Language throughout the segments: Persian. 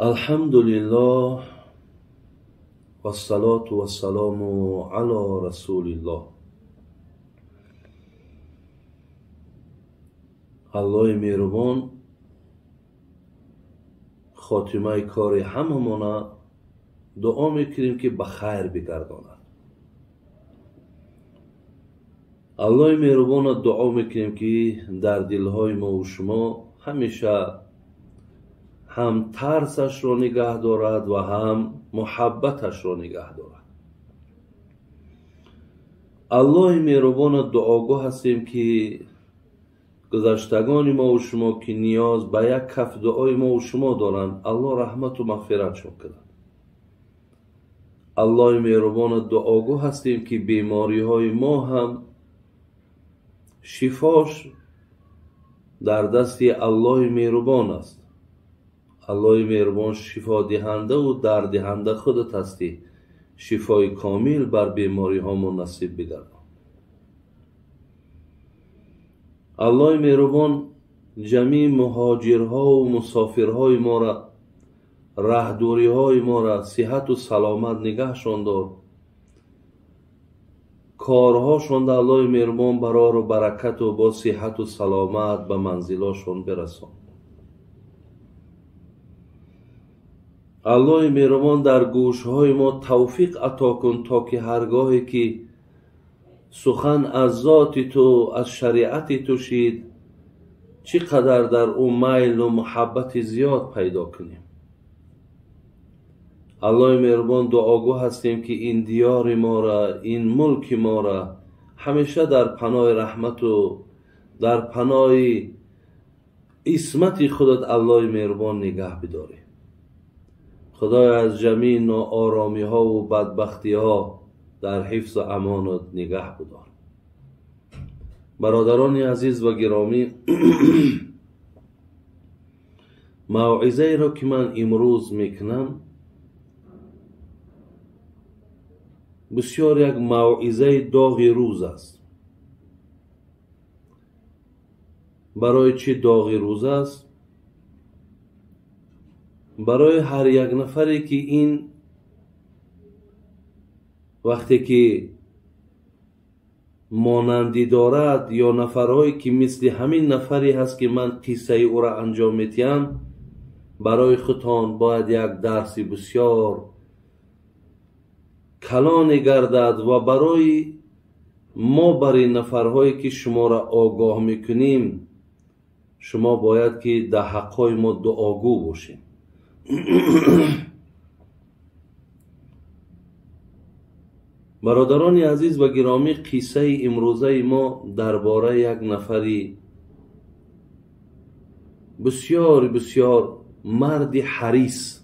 الحمد لله والصلاة والسلام على رسول الله. الله مهربان خاتمه کار هممون دعا میکنیم که به خیر بگرداند. الله مهربان دعا میکنیم که در دلهای ما و شما همیشه هم ترسش را نگه دارد و هم محبتش را نگه دارد. الله مهربان دعاگاه هستیم که گذشتگان ما و شما که نیاز به یک کف دعای ما و شما دارند، الله رحمت و مغفرتشون کند. الله مهربان دعاگاه هستیم که بیماری های ما هم شفاش در دست الله مهربان است. الله مهربان شفا دهنده و درد دهنده خودت هستی. شفای کامل بر بیماری ها ما نصیب بگردان. الله مهربان جمیع مهاجرها و مسافرهای ما را، رهدوری های ما را صحت و سلامت نگهشان دار. کارهاشان در الله مهربان برار و برکت و با صحت و سلامت به منزلاشان برسان. الله مهربان در گوشهای ما توفیق عطا کن تا که هرگاهی که سخن از ذات تو، از شریعت تو شید، چقدر در او میل و محبت زیاد پیدا کنیم. الله مهربان دعاگاه هستیم که این دیار ما را، این ملک ما را همیشه در پناه رحمت و در پناه عصمت خودت الله مهربان نگه بداری. خدای از جمیع ناآرامی ها و بدبختی ها در حفظ و امانت نگه بدار. برادران عزیز و گرامی، موعظه را که من امروز میکنم بسیار یک موعظه داغ روز است. برای چی داغ روز است؟ برای هر یک نفری که این وقتی که مانندی دارد یا نفرهایی که مثل همین نفری هست که من قصه او را انجام میتیم، برای خودتان باید یک درس بسیار کلان گردد و برای ما، برای نفرهایی که شما را آگاه میکنیم، شما باید که در حقهای ما دعاگو باشیم. برادران عزیز و گرامی، قصه امروزه ما درباره یک نفری بسیار بسیار مرد حریص.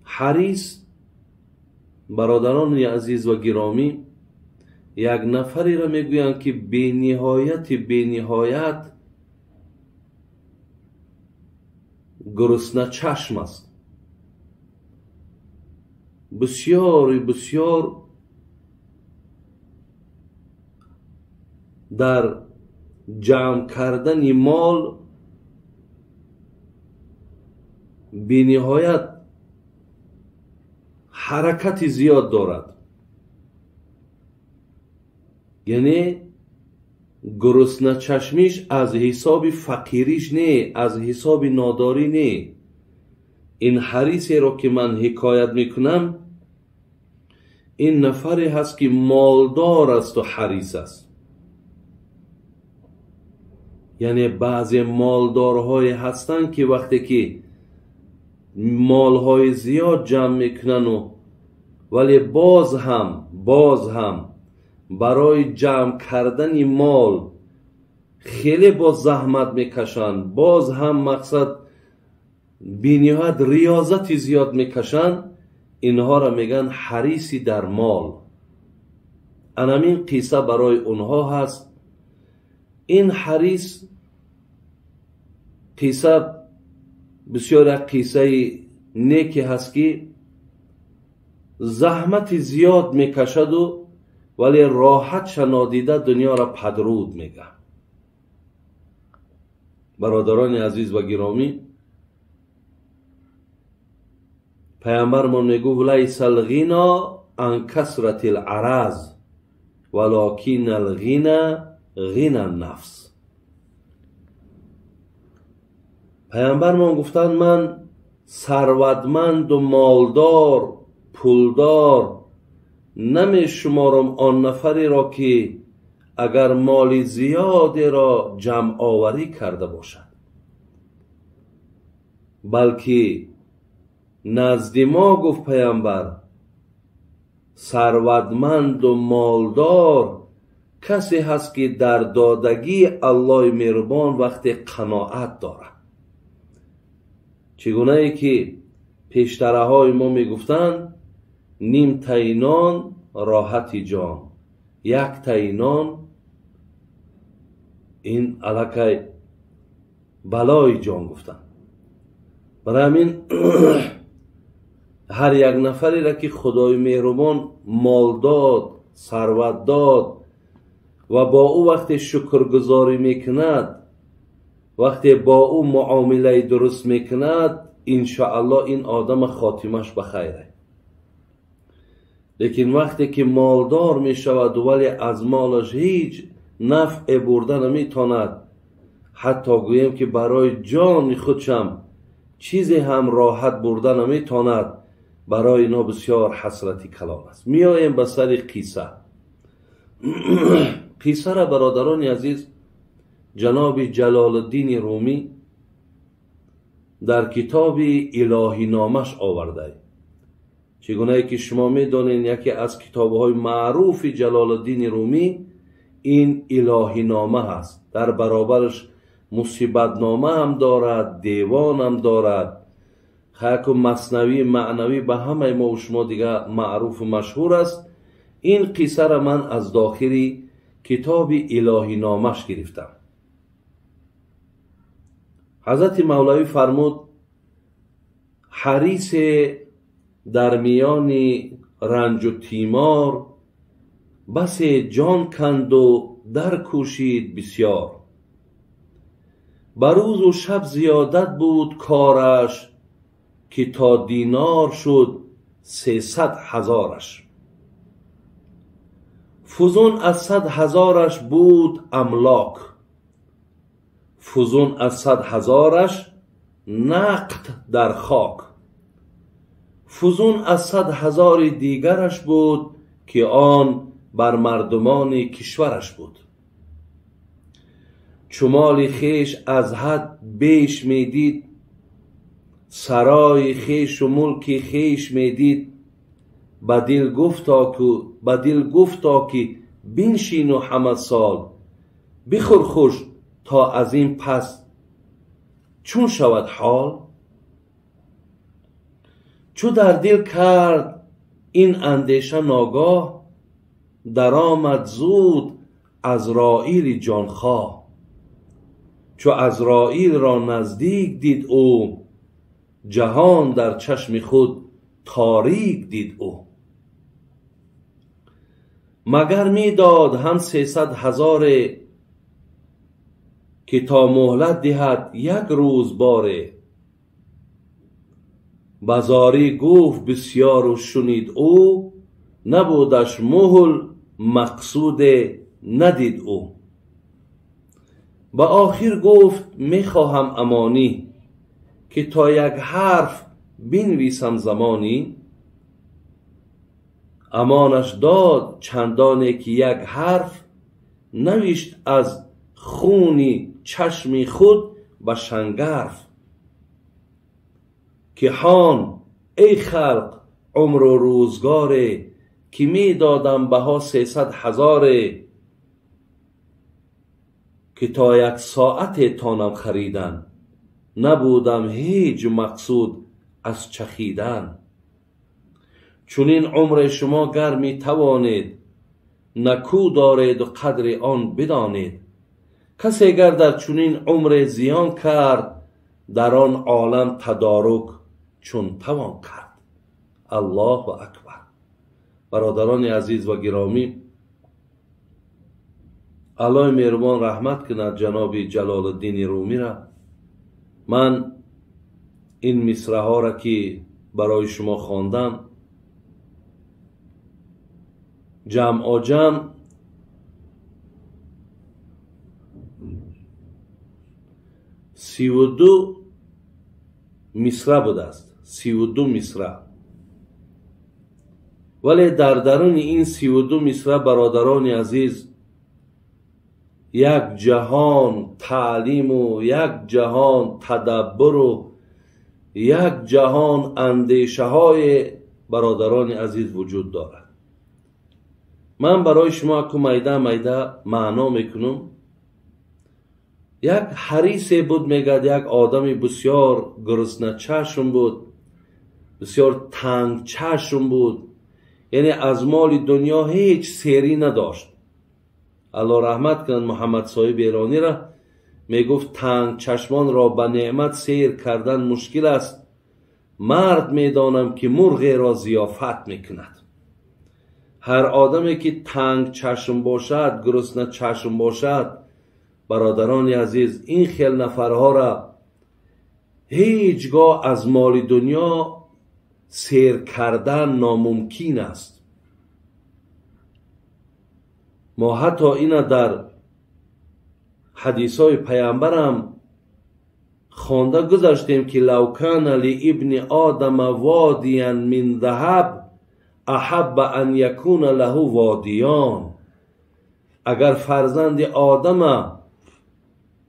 حریص برادران عزیز و گرامی یک نفری را میگویند که بی نهایت گرسنه چشم است. بسیار بسیار در جمع کردن مال بی نهایت حرکت زیاد دارد. یعنی گرسنه چشمیش از حساب فقیریش نه، از حساب ناداری نه. این حریصی را که من حکایت میکنم، این نفری هست که مالدار است و حریص است. یعنی بعضی مالدارهای هستند که وقتی که مالهای زیاد جمع میکنن ولی باز هم برای جمع کردن مال خیلی با زحمت میکشن، باز هم مقصد بینیات ریاضت زیاد میکشن. اینها را میگن حریصی در مال. انامین قصه برای اونها هست. این حریص قصه بسیار قصه نیکی هست که زحمت زیاد میکشد ولی راحت شنادیده دنیا را پدرود میگه. برادران عزیز و گرامی، پیامبرمون میگو لیس الغنا عن کثرت العرض ولکن الغنا غنى النفس. پیامبرمون گفتن من ثروتمند و مالدار پولدار نمی شمارم آن نفری را که اگر مال زیادی را جمع آوری کرده باشد، بلکه نزد ما گفت پیامبر ثروتمند و مالدار کسی هست که در دادگی الله مهربان وقت قناعت دارد. چگونه ای که پیشتره های ما می گفتند نیم تینان راحت جان، یک تینان این علاقه بلای جان گفتند. برای همین هر یک نفری را که خدای مهربان مال داد، ثروت داد و با او وقتی شکرگزاری میکند، وقتی با او معامله درست میکند، انشاءالله این آدم خاتمش بخیره. لیکن وقتی که مالدار میشود ولی از مالش هیچ نفع برده نمیتواند، حتی گویم که برای جان خودشم چیزی هم راحت برده نمیتواند، برای اینا بسیار حسرتی کلام است. میایم به سر قصه. قصه را برادران عزیز جناب جلال الدین رومی در کتاب الهی نامش آورده. چگونه که شما میدانید یکی از کتاب‌های معروف جلال الدین رومی این الهی نامه هست. در برابرش مصیبت نامه هم دارد، دیوان هم دارد، خیلی مثنوی معنوی به همه ما و شما دیگه معروف و مشهور است. این قصه را من از داخلی کتاب الهی نامش گرفتم. حضرت مولوی فرمود حریص در میان رنج و تیمار، بس جان کند و در کوشید بسیار. بروز و شب زیادت بود کارش، که تا دینار شد 300,000ش. فزون از 100,000ش بود املاک، فزون از 100,000ش نقد در خاک. فزون از 100,000 دیگرش بود که آن بر مردمان کشورش بود. چمال خیش از حد بیش میدید، سرای خیش و ملک خیش میدید. بدل گفتا که بنشین و همه سال، بخور خوش تا از این پس چون شود حال. چو در دل کرد این اندیشه ناگاه، در آمد زود عزراییل جانخواه. چو عزراییل را نزدیک دید او، جهان در چشم خود تاریک دید او. مگر می داد هم 300,000 که تا مهلت دهد یک روز باره. بزاری گفت بسیار و شنید او، نبودش مهل مقصود ندید او. با آخر گفت می خواهم امانی، که تا یک حرف بنویسم زمانی. امانش داد چندانه که یک حرف، نوشت از خونی چشم خود به شنگرف. که هان ای خلق عمر و روزگاره، که می دادم بها 300,000 که تا یک ساعت تانم خریدن. نبودم هیچ مقصود از چخیدن. چون این عمر شما گر می توانید، نکو دارید و قدر آن بدانید. کسی گر در چونین عمر زیان کرد، در آن عالم تدارک چون توان کرد. الله اکبر. برادران عزیز و گرامی، الله مهربان رحمت کند جناب جلال الدین رومی را. من این مصرع ها را که برای شما خواندم. جمع جمع 32 مصرع بوده است. 32 مصرع. ولی در درون این 32 مصرع برادران عزیز یک جهان تعلیم و یک جهان تدبر و یک جهان اندیشه های برادران عزیز وجود دارد. من برای شما که میده معنا میکنم. یک حریصی بود، میگد یک آدم بسیار گرسنه چشم بود، بسیار تنگ چشم بود، یعنی از مال دنیا هیچ سیری نداشت. الله رحمت کند محمد صاحب ایرانی را، میگفت تنگ چشمان را به نعمت سیر کردن مشکل است، مرد میدانم که مرغ را ضیافت میکند. هر آدمی که تنگ چشم باشد، گرسنه چشم باشد، برادران عزیز، این خیل نفرها را هیچگاه از مال دنیا سیر کردن ناممکن است. ما حتی اینا در حدیث های پیامبرم خوانده گذاشتیم که لو کان لابن آدم وادیا من ذهب احب ان یکون له وادیان. اگر فرزند آدم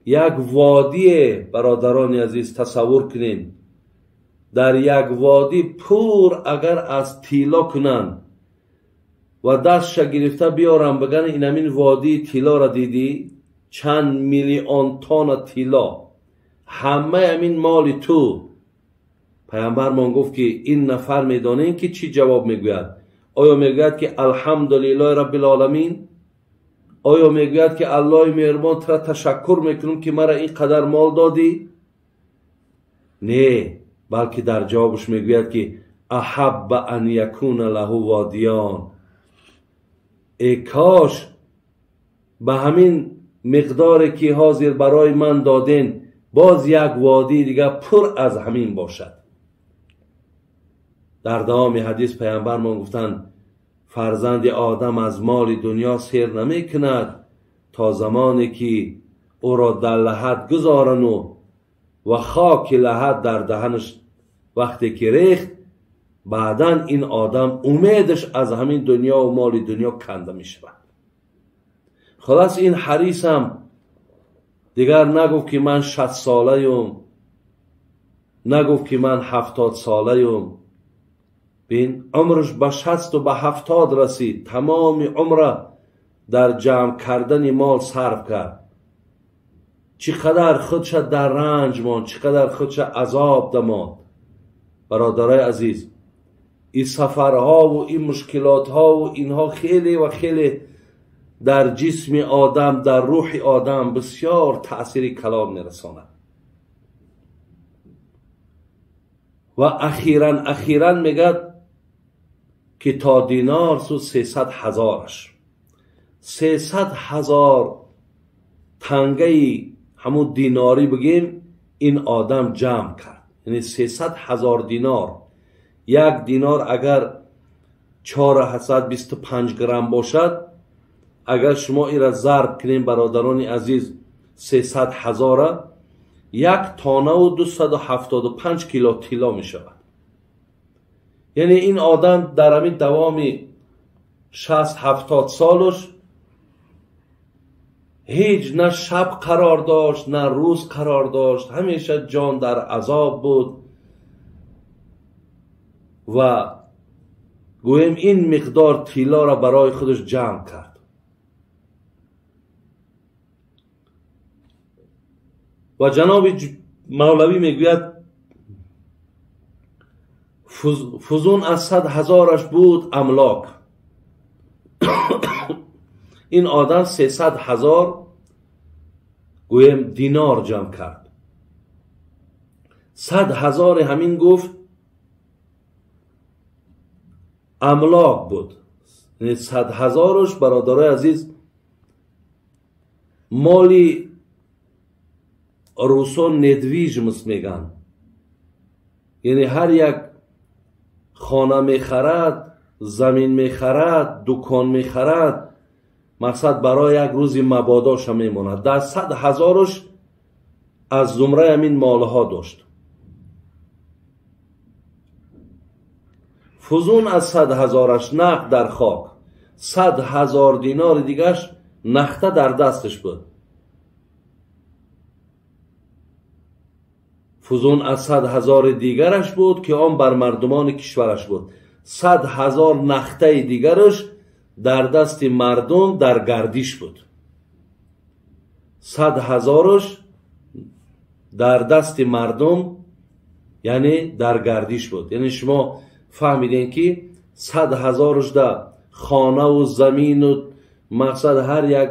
یک وادی، برادران عزیز تصور کنین، در یک وادی پر اگر از طلا کنن و دستش گرفته بیارن بگن این وادی طلا را دیدی، چند میلیون تن طلا، همه امین مال تو. پیامبر من گفت که این نفر میدانین که چی جواب میگوید؟ آیا میگوید که الحمدلله رب العالمین؟ آیا میگوید که الله مهربان ترا تشکر میکنم که مرا این قدر مال دادی؟ نه، بلکه در جوابش میگوید که احب ان یکون له وادیان. ای کاش به همین مقداری که حاضر برای من دادین باز یک وادی دیگه پر از همین باشد. در دوام حدیث پیامبر ما گفتند فرزند آدم از مال دنیا سیر نمی کند تا زمانی که او را در لحد گذارن و خاک لحد در دهنش وقتی که ریخت، بعداً این آدم امیدش از همین دنیا و مال دنیا کنده می شود. خلاص این حریصم دیگر نگفت که من 60 ساله نگفت که من 70 ساله بین عمرش به 60 و به 70 رسید، تمام عمر در جمع کردن مال صرف کرد. چقدر خودش در رنج ماند، چقدر خودش عذاب دماند. برادرای عزیز، این سفرها و این مشکلات ها و اینها خیلی و خیلی در جسم آدم، در روح آدم بسیار تأثیر کلان میرساند. و اخیراً میگد که تا دینار سو 300,000، 300,000 تنگه همون دیناری بگیم این آدم جمع کرد. یعنی 300,000 دینار. یک دینار اگر 425 گرم باشد، اگر شما این را ضرب کنیم برادران عزیز 300,000، 1 تانه و 275 کیلو طلا می شود. یعنی این آدم در همین دوام 60-70 سالش هیچ نه شب قرار داشت نه روز قرار داشت، همیشه جان در عذاب بود و گویم این مقدار طلا را برای خودش جمع کرد. و جناب مولوی میگوید فزون از 100,000ش بود املاک. این آدم 300,000 گویم دینار جمع کرد. 100,000 همین گفت املاک بود. یعنی 100,000ش برادرای عزیز مالی روسو ندویج میگن. یعنی هر یک خانه میخرد، زمین میخرد، دکان میخرد، مقصد برای یک روزی مباداش میماند. در 100,000ش از زمره همین مالها داشت. فزون از 100,000ش نقد در خاک، 100,000 دینار دیگرش نخته در دستش بود. فزون از 100,000 دیگرش بود که آن بر مردمان کشورش بود. 100,000 نخته دیگرش در دست مردم در گردش بود. 100,000ش در دست مردم یعنی در گردش بود. یعنی شما فهمیدین که 100,000ش در خانه و زمین و مقصد هر یک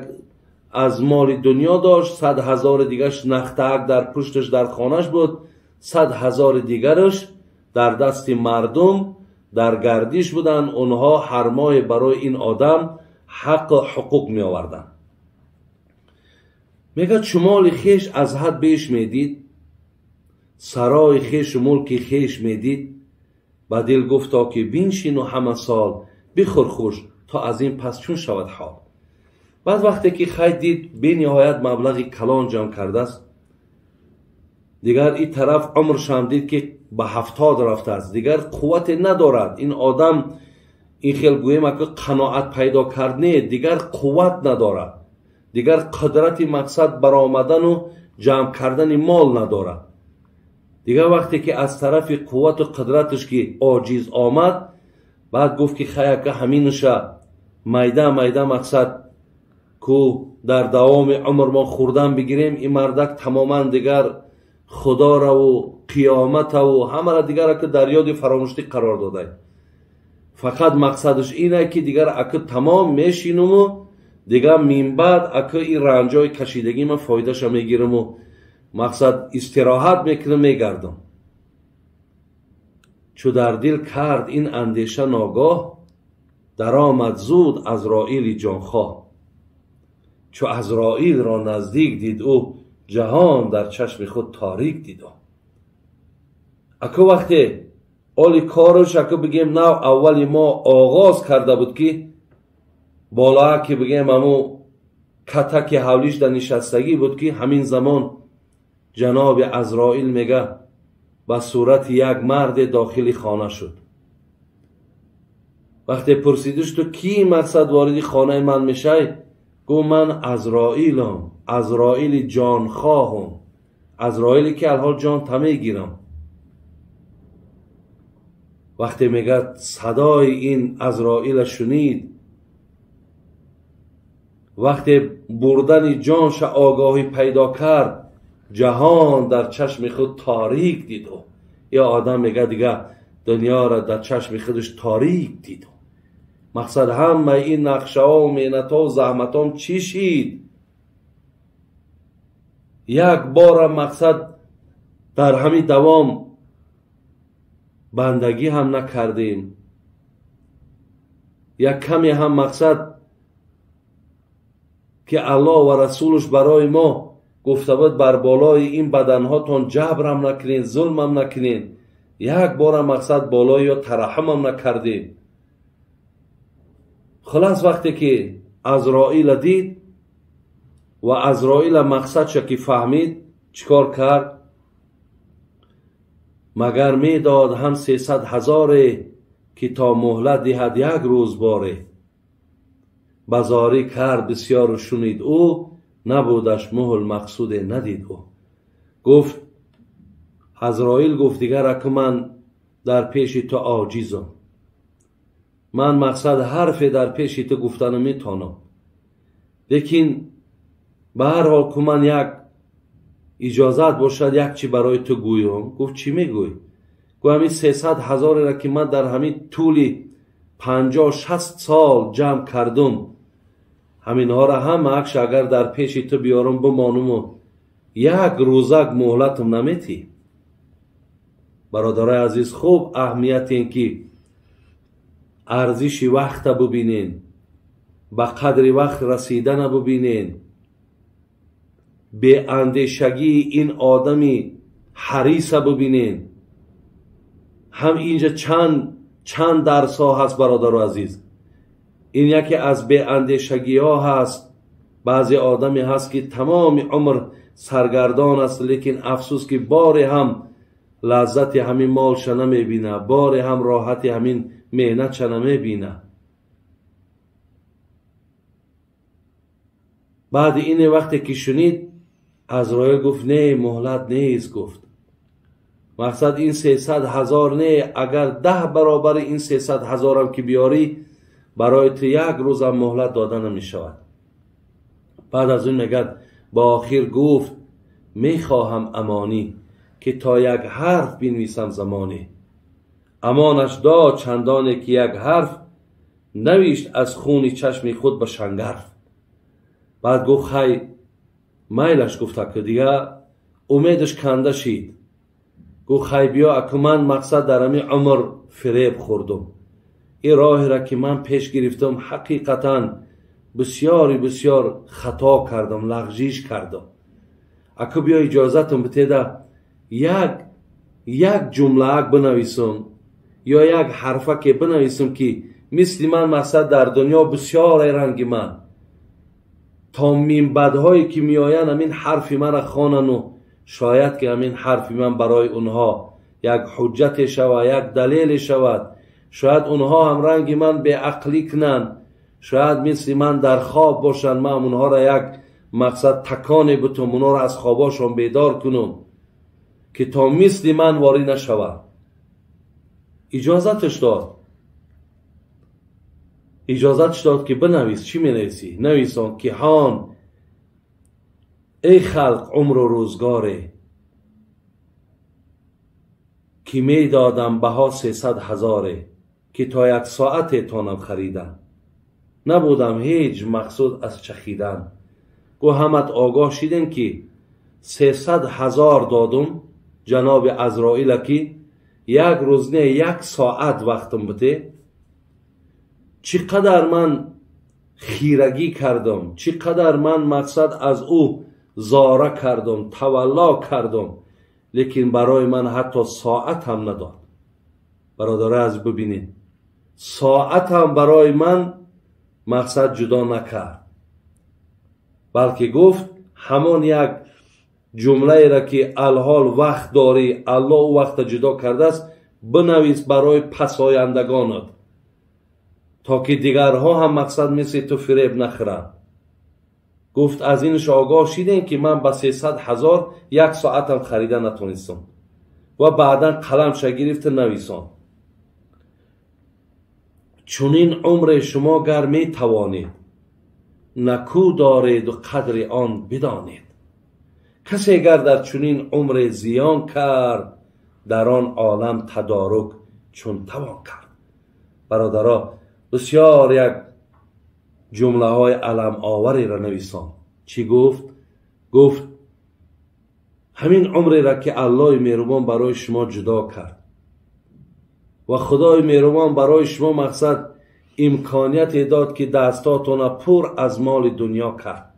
از مال دنیا داشت. 100,000 دیگرش نخته‌اک در پشتش در خانهش بود. 100,000 دیگرش در دست مردم در گردش بودن. اونها هر ماه برای این آدم حق و حقوق می آوردن. میگه شمال خیش از حد بیش میدید، سرای خیش و ملک خیش میدید. با دل گفتا که بینشین و همه سال بخور خوش تا از این پس چون شود حال. بعد وقتی که خید دید به نهایت مبلغ کلان جمع کرده است، دیگر این طرف عمرش هم دید که به 70 رفته است، دیگر قوت ندارد. این آدم این خیل گویم که قناعت پیدا کرده، دیگر قوت ندارد، دیگر قدرت مقصد برآمدن و جمع کردن مال ندارد. دیگر وقتی که از طرف قوت و قدرتش که عاجز آمد، بعد گفت که خیلی که همینش میده مقصد کو در دوام عمر ما خوردن بگیریم، این مردک تماما دیگر خدا را و قیامت و همه را دیگر که در یاد فراموشی قرار داده. فقط مقصدش اینه که دیگر اکه تمام میشینم و دیگر من بعد اکه این رنجای کشیدگی من فایدهش میگیرم و مقصد استراحت میکنم میگردم. چو در دل کرد این اندیشه ناگاه، در آمد زود عزراییل جانخواه. چو عزراییل را نزدیک دید او، جهان در چشم خود تاریک دید. اکو وقتی اولی کارش اکو بگیم نو اولی ما آغاز کرده بود که بالا که بگیم امو کتک حولیش در نشستگی بود که همین زمان جناب عزراییل میگه به صورت یک مرد داخل خانه شد. وقتی پرسیدش تو کی مقصد وارد خانه من میشه؟ گو من عزراییلم، عزراییل جان خواهم، عزراییلی که الحال جان تمی گیرم. وقتی میگه صدای این عزراییل شنید، وقتی بردن جانش آگاهی پیدا کرد، جهان در چشم خود تاریک دید. یا آدم میگه دیگه دنیا را در چشم خودش تاریک دید. مقصد همه این نقشه ها و مهنت ها و زحمت ها چی شید؟ یک بار مقصد در همین دوام بندگی هم نکردیم، یک کمی هم مقصد که الله و رسولش برای ما گفته بود بر بالای این بدنهاتون جبر هم نکنین، ظلم هم نکنین، یک بار مقصد بالای یا ترحم هم نکردیم. خلاص وقتی که عزراییل دید و عزراییل مقصدش که فهمید، چیکار کرد؟ مگر می داد هم 300,000 که تا مهلت دهد یک روز باره. بزاری کرد بسیار و شنید او، نبودش مهل مقصود ندید او. گفت عزراییل گفت دیگر اکه من در پیش تو عاجزم، من مقصد حرف در پیش تو گفتن میتونم، لیکن به هر حال که من یک اجازت باشد یک چی برای تو گویم. گفت چی میگوی؟ گفت همین 300,000 را که من در همین طول 50-60 سال جمع کردم، همین ها را هم اکش اگر در پیش تو بیارم بمانم و یک روزک مهلتم نمیتی. برادرای عزیز خوب اهمیت این که ارزش وقت ببینین، به قدر وقت رسیدن ببینین، به اندیشگی این آدمی حریص ببینین. هم اینجا چند چند درس ها هست برادر عزیز. این یکی از به اندیشگی ها هست. بعضی آدمی هست که تمام عمر سرگردان است، لیکن افسوس که بار هم لذت همین مالش نمیبینه، بار هم راحت همین مهنتش نمیبینه. بعد این وقتی که شنید عزراییل گفت نه مهلت نیست. گفت مقصد این 300,000 نه، اگر 10 برابر این 300,000 هم که بیاری برای تو یک روز هم مهلت داده نمی شود. بعد از اون میگه با آخر گفت میخواهم امانی که تا یک حرف بنویسم زمانی. امانش داد چندانه که یک حرف نوشت از خون چشم خود به شنگرف. بعد گفت خی میلش گفت که دیگه امیدش کنده شید. گفت خی بیا اکو من مقصد در همین عمر فریب خوردم. این راهی را که من پیش گرفتم حقیقتا بسیار خطا کردم، لغزش کردم. اکو بیا اجازتم بتیده یک جمله بنویسم یا یک حرفه که بنویسم که مثل من مقصد در دنیا بسیار رنگ من تا منبعهایی که میآیند همین حرف من را خوانند و شاید که همین حرف من برای اونها یک حجت شود، یک دلیل شود. شاید اونها هم رنگ من به عقلی کنند، شاید مثل من در خواب باشند، من اونها را یک مقصد تکانی بتونم، اونها را از خواباشون بیدار کنم که تا مثل من واری نشود. اجازتش داد که بنویس. چی می نویسی؟ نویسان که هان ای خلق عمر و روزگاره که می دادم بها 300,000 که تا 1 ساعت تانم خریدم. نبودم هیچ مقصود از چخیدن. گو همت آگاه شیدن که 300,000 دادم جناب عزراییل که یک روز نه 1 ساعت وقتم بده. چقدر من خیرگی کردم، چقدر من مقصد از او زاره کردم، تولا کردم، لیکن برای من حتی ساعت هم نداد. برادر از ببینید ساعت هم برای من مقصد جدا نکرد، بلکه گفت همان یک جمله را که الحال وقت داری، الله وقت جدا کرده است، بنویس برای پسایندگانت تا که دیگرها هم مقصد مثل تو فریب نخورند. گفت از اینش آگاه شیدین که من با 300,000 1 ساعت هم خریده نتونستم. و بعدا قلم گرفت نویسان چونین عمر شما گر می توانید نکو دارید و قدر آن بدانید. کسی گر در چونین عمر زیان کرد در آن عالم تدارک چون توان کرد. برادرها بسیار یک جمله های علم آوری را نویسان. چی گفت؟ گفت همین عمری را که الله مهربان برای شما جدا کرد و خدای مهربان برای شما مقصد امکانیت داد که دستاتون پر از مال دنیا کرد،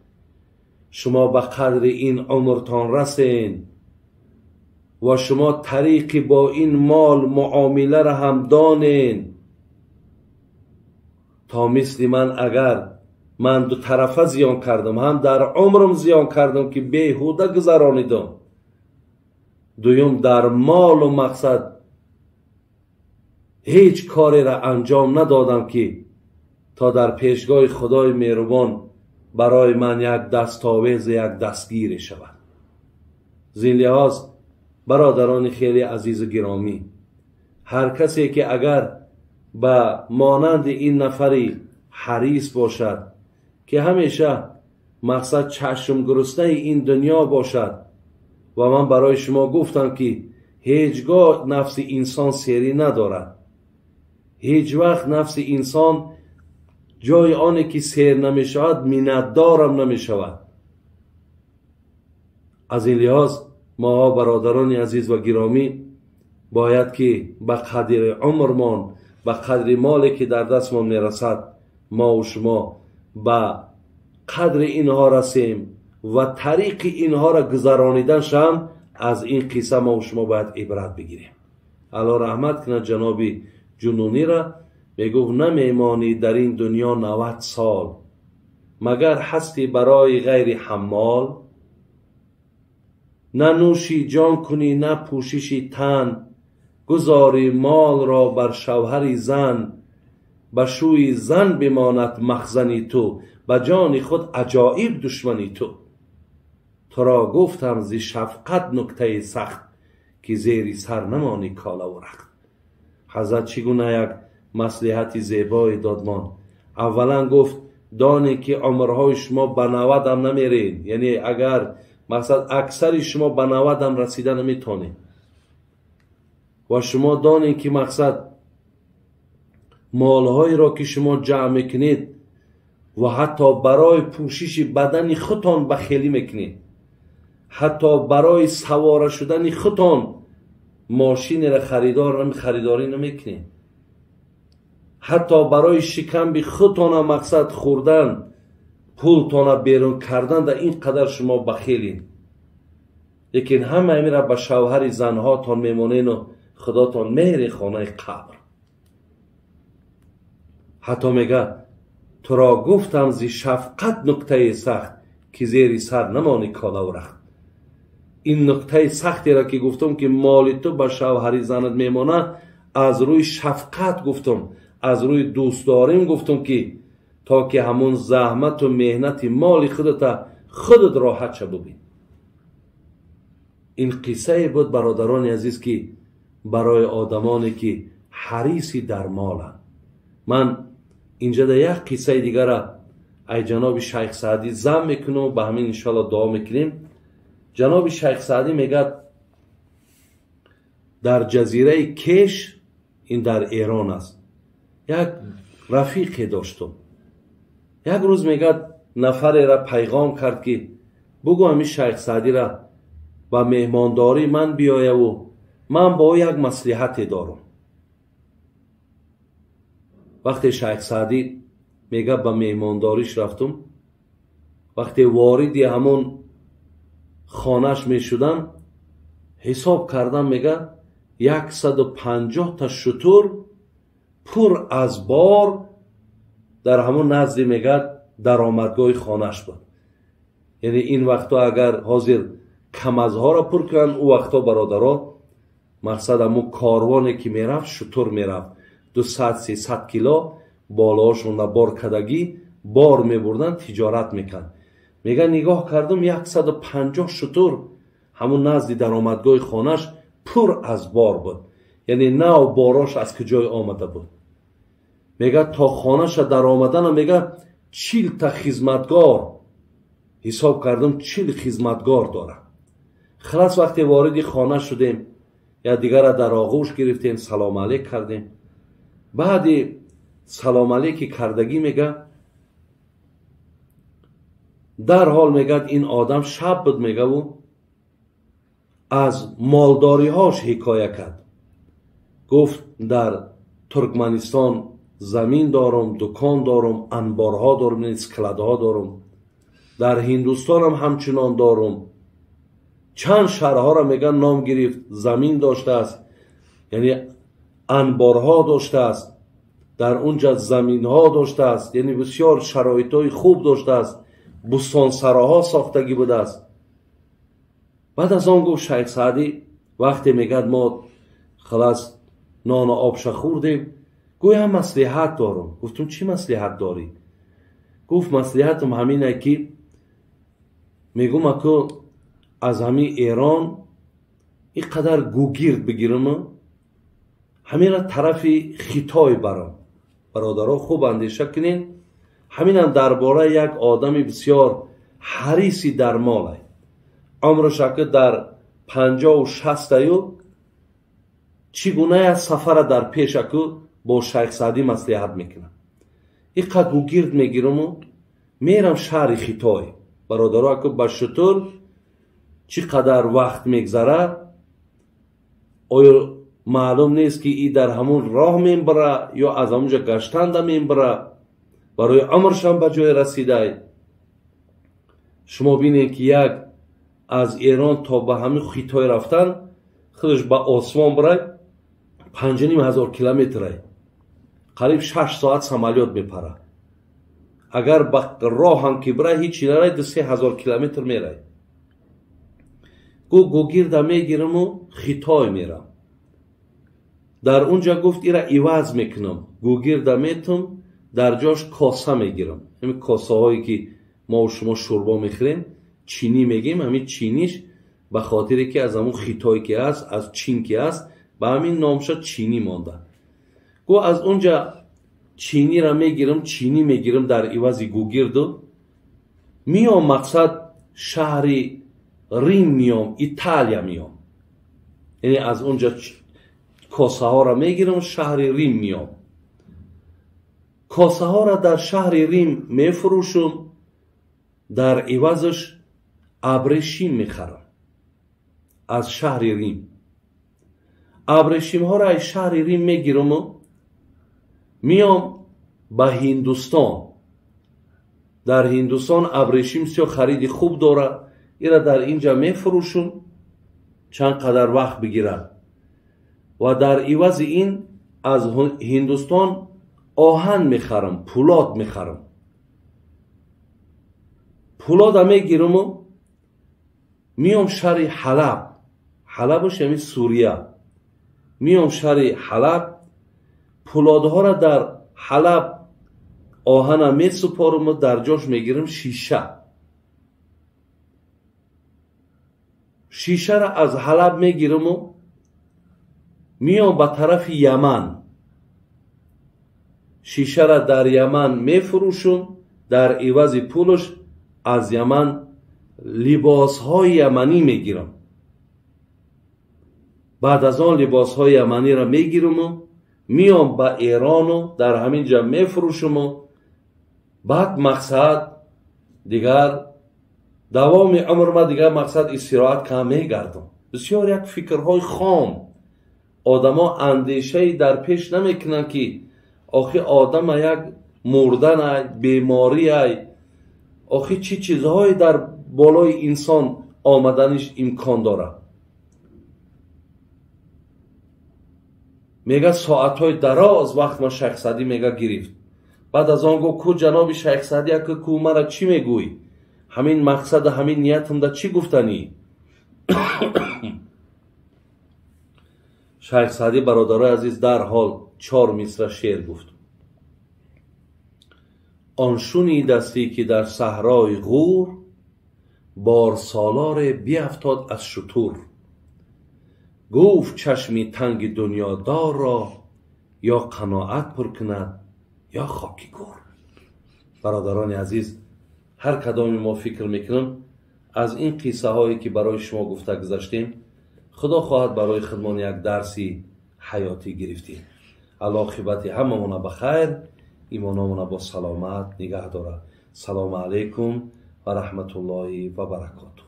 شما به قدر این عمرتان رسین و شما طریقی با این مال معامله را هم دانین تا مثل من اگر من دو طرفه زیان کردم، هم در عمرم زیان کردم که بیهوده گذرانیدم، دویم در مال و مقصد هیچ کاری را انجام ندادم که تا در پیشگاه خدای مهربان برای من یک دستاویز، یک دستگیری شود. زین لحاظ برادران خیلی عزیز و گرامی، هر کسی که اگر به مانند این نفری حریص باشد که همیشه مقصد چشم گرسنه این دنیا باشد، و من برای شما گفتم که هیچگاه نفس انسان سیری ندارد، هیچ وقت نفس انسان جای آنی که سیر نمی شود منتدارم نمی شود. از این لحاظ ما برادران عزیز و گرامی باید که به قدر عمرمان، به قدر مالی که در دستمان می رسد، ما و شما به قدر اینها رسیم و طریق اینها را گذرانیدن شم. از این قصه ما و شما باید عبرت بگیریم. الله رحمت کنه جناب جنونی را میگفت نمیمانی در این دنیا 90 سال مگر هستی برای غیر حمال. نه نوشی جان کنی نه پوششی تن، گذاری مال را بر شوهری زن. به شوی زن بماند مخزنی تو، به جان خود عجایب دشمنی تو. تو را گفتم زی شفقت نکته سخت، که زیری سر نمانی کالا و رخت. حضرت چگونه یک مصلحت زیبای دادمان. اولا گفت دانی که عمرهای شما به 90 هم نمیرین، یعنی اگر مقصد اکثر شما به 90 هم رسیده نمیتونید. و شما دانی که مقصد مالهایی را که شما جمع میکنید و حتی برای پوشش بدن خودتان بخیلی میکنید، حتی برای سوار شدن خودتان ماشین را خریداری نمیکنید، حتی برای شکم خودتان مقصد خوردن پولتان بیرون کردن در این قدر شما بخیلین. لیکن همه این را به شوهر زنهاتان میمونین و خداتان میری خانه قبر. حتی میگه تو را گفتم زی شفقت نکته سخت، که زیر سر نمانی کالا و رخت. این نکته سختی را که گفتم که مال تو به شوهر زنت میمونه، از روی شفقت گفتم، از روی دوستداریم گفتم که تا که همون زحمت و مهنت مال خودت راحت شو ببین. این قصه بود برادران عزیز که برای آدمانی که حریصی در مالند. من اینجا در یک قصه دیگر را ای جناب شیخ سعدی ضم میکنم و به همین انشاءالله دعا میکنیم. جناب شیخ سعدی میگه در جزیره کش، این در ایران است، یک رفیقی داشتم. یک روز میگه نفری را پیغام کرد که بگو همین شیخ سعدی را با مهمانداری من بیایه و من با او یک مصلحتی دارم. وقتی شیخ سعدی میگه با مهمانداریش رفتم، وقتی واردی همون خانهش میشدم حساب کردم، میگه 150 تا شتر پر از بار در همون نزدی میگه درآمدگاه خانهش بود. یعنی این وقتا اگر حاضر کمزها را پر کنن، او وقتا برادرها مقصد همون کاروانی که میرفت شتر میرفت 200-300 کیلو بالاشون بار کدگی بار میبردن تجارت میکن. میگه نگاه کردم 150 شتر همون نزدی درآمدگاه خانهش پر از بار بود. یعنی نه باراش از کجای آمده بود. میگه تا خانهش در آمدن میگه 40 تا خدمتگار، حساب کردم 40 خدمتگار داره. خلاص وقتی وارد خانه شدیم یا دیگر را در آغوش گرفتیم، سلام علیک کردیم. بعد سلام علیک کردگی میگه در حال میگه این آدم شب بود، میگه و از مالداری هاش حکایه کرد. گفت در ترکمنستان زمین دارم، دکان دارم، انبارها دارم، اسکلادها دارم. در هندوستان هم همچنان دارم. چند شهرها را میگن نام گرفت، زمین داشته است، یعنی انبارها داشته است، در اونجا زمین ها داشته است، یعنی بسیار شرایط های خوب داشته است، بستان سراها ساختگی بوده است. بعد از آن گفت شیخ سعدی وقتی میگه ما خلاص نان و آبش خوردیم، گویا مصلحت دارم. گفتم چی مصلحت داری؟ گفت مصلحتم همینه که میگم اکو از همین ایران این قدر گوگیرد بگیرم، همین را طرف خیتای برم. برادرها خوب اندیشه کنین، همین هم درباره یک آدم بسیار حریصی در ماله، عمرش که در 50 و 60 ایو چگونه از سفر در پیش که با شیخ سعدی مصلحت میکنم. این قد گوگیرد میگیرم و میرم شهر خیتای. برادرها که با شطور چی قدر وقت میگذره، آیا معلوم نیست که ای در همون راه میبره یا از همونجا گشتنده میبره، برای عمرش هم به جای رسیده. شما بینید که یک از ایران تا به همین خیتای رفتن خودش به آسمان برای 5,500 کیلومتره، قریب 6 ساعت самолет میپره. اگر با راه هم که بره هیچی نره 3,000 کیلومتر میره. گوگیرده میگیرم و خیتای میرم. در اونجا گفت ایره ایواز میکنم، گوگیرده میتم در جاش کاسه میگیرم. همین کاسه هایی که ما و شما شوربا میخوریم چینی میگیم، همین چینیش به خاطری که از همون خیتایی که هست، از چین که هست، به همین نامش چینی مانده. گو از اونجا چینی را میگیرم، چینی میگیرم در عوض گوگیردو میام مقصد شهر ریم میام، ایتالیا میام. یعنی از اونجا کاسه ها را میگیرم شهر ریم میام. کاسه ها را در شهر ریم میفروشم، در عوضش ابریشم میخرم از شهر ریم. ابریشم ها را از شهر ریم میگیرم و میام به هندوستان. در هندوستان ابریشم سیا خرید خوب داره، ایرا در اینجا میفروشم چند قدر وقت بگیرد و در عوض این از هندوستان آهن میخرم، پولاد میخرم. پولاد میگیرم و میام شهر حلب، حلبش یعنی سوریه، میام شهر حلب، پولادها را در حلب آهن می سپارم و در جاش میگیرم شیشه. شیشه را از حلب میگیرم و میام به طرف یمن. شیشه را در یمن میفروشم، در عوض پولش از یمن لباس های یمنی میگیرم. بعد از آن لباس های یمنی را میگیرم و میام به ایران و در همین جا میفروشم و بعد مقصد دیگر دوام عمر ما دیگر مقصد استراحت کم میگردم. بسیار یک فکرهای خام، آدما اندیشه در پیش نمیکنن که آخه آدم یک مردن ای، بیماری ای، آخه چی چیزهایی در بالای انسان آمدنش امکان داره. میگه ساعتهای دراز وقت ما شیخ سعدی میگه گرفت. بعد از آن گفت کو جناب شیخ سعدی که کو مرا چی میگوی؟ همین مقصد همین نیتم دا چی گفتنی؟ شیخ سعدی برادرای عزیز در حال 4 مصرع شعر گفت. آن شنیدستی که در صحرای غور بار سالار بیفتاد از شتور. گفت چشمی تنگ دنیادار را یا قناعت پر کند یا خاکی گور. برادران عزیز، هر کدام ما فکر میکنم از این قصه هایی که برای شما گفته گذاشتیم خدا خواهد برای خودمان یک درسی حیاتی گرفتیم. عاقبت هممون بخیر، ایمانمون با سلامت نگه داره. سلام علیکم و رحمت الله و برکاته.